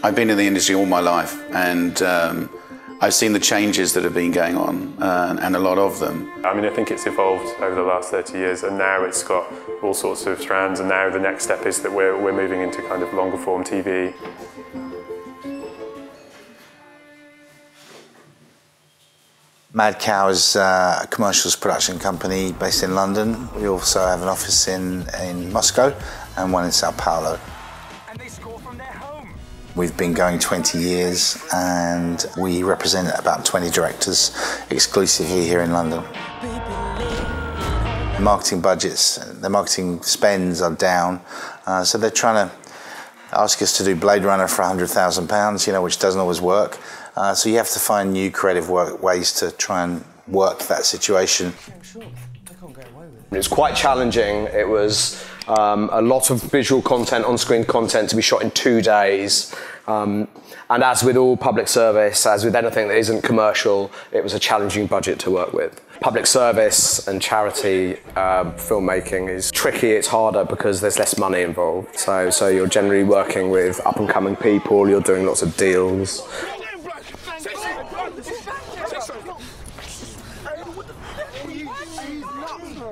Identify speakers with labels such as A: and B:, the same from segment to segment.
A: I've been in the industry all my life, and I've seen the changes that have been going on, and a lot of them.
B: I mean, I think it's evolved over the last 30 years, and now it's got all sorts of strands, and now the next step is that we're moving into kind of longer form TV.
C: Mad Cow is a commercials production company based in London. We also have an office in Moscow and one in Sao Paulo.
D: And they score from their home.
C: We've been going 20 years and we represent about 20 directors exclusively here in London. The marketing budgets, the marketing spends are down, so they're trying to ask us to do Blade Runner for £100,000, you know, which doesn't always work. So you have to find new creative ways to try and work that situation.
E: It was quite challenging. It was a lot of visual content, on-screen content to be shot in 2 days. And as with all public service, as with anything that isn't commercial, it was a challenging budget to work with. Public service and charity filmmaking is tricky, it's harder because there's less money involved. So you're generally working with up-and-coming people, you're doing lots of deals.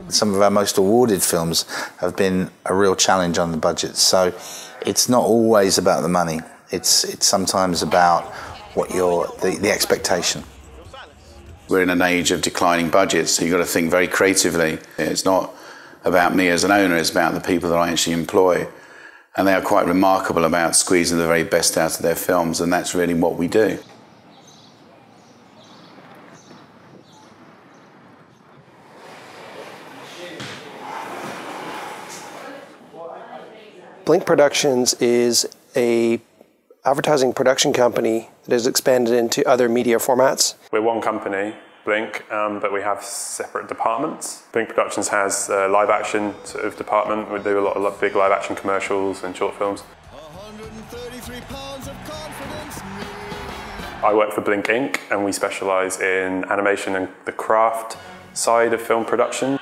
C: Some of our most awarded films have been a real challenge on the budget, so it's not always about the money. It's sometimes about what the expectation.
A: We're in an age of declining budgets, so you've got to think very creatively. It's not about me as an owner, it's about the people that I actually employ. And they are quite remarkable about squeezing the very best out of their films, and that's really what we do.
F: Blink Productions is an advertising production company that has expanded into other media formats.
B: We're one company, Blink, but we have separate departments. Blink Productions has a live action sort of department. We do a lot of big live action commercials and short films.
G: 133 pounds of confidence.
B: I work for Blink Inc. and we specialise in animation and the craft side of film production.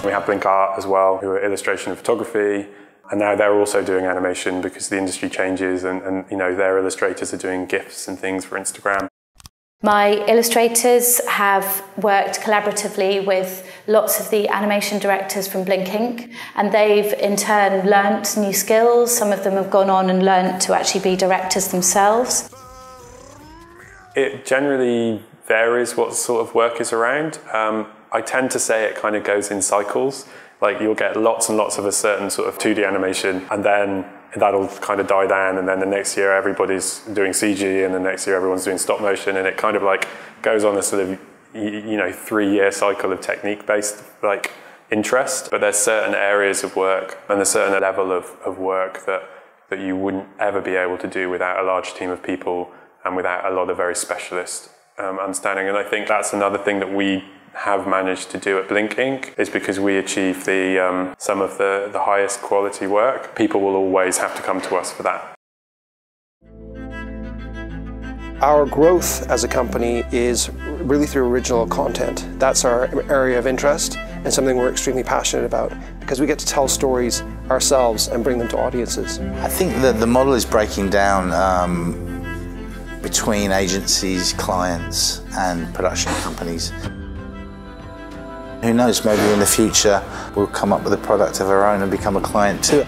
B: We have Blink Art as well, who are illustration and photography, and now they're also doing animation because the industry changes and you know, their illustrators are doing GIFs and things for Instagram.
H: My illustrators have worked collaboratively with lots of the animation directors from Blink Inc. and they've in turn learnt new skills. Some of them have gone on and learnt to actually be directors themselves.
B: It generally varies what sort of work is around. I tend to say it kind of goes in cycles. Like you'll get lots and lots of a certain sort of 2D animation and then that'll kind of die down and then the next year everybody's doing CG and the next year everyone's doing stop motion and it kind of like goes on a sort of, you know, 3-year cycle of technique-based like interest. But there's certain areas of work and a certain level of work that you wouldn't ever be able to do without a large team of people and without a lot of very specialist understanding. And I think that's another thing that we have managed to do at Blink Inc. is because we achieve some of the highest quality work. People will always have to come to us for that.
F: Our growth as a company is really through original content. That's our area of interest and something we're extremely passionate about because we get to tell stories ourselves and bring them to audiences.
C: I think that the model is breaking down between agencies, clients and production companies. Who knows, maybe in the future we'll come up with a product of our own and become a client too.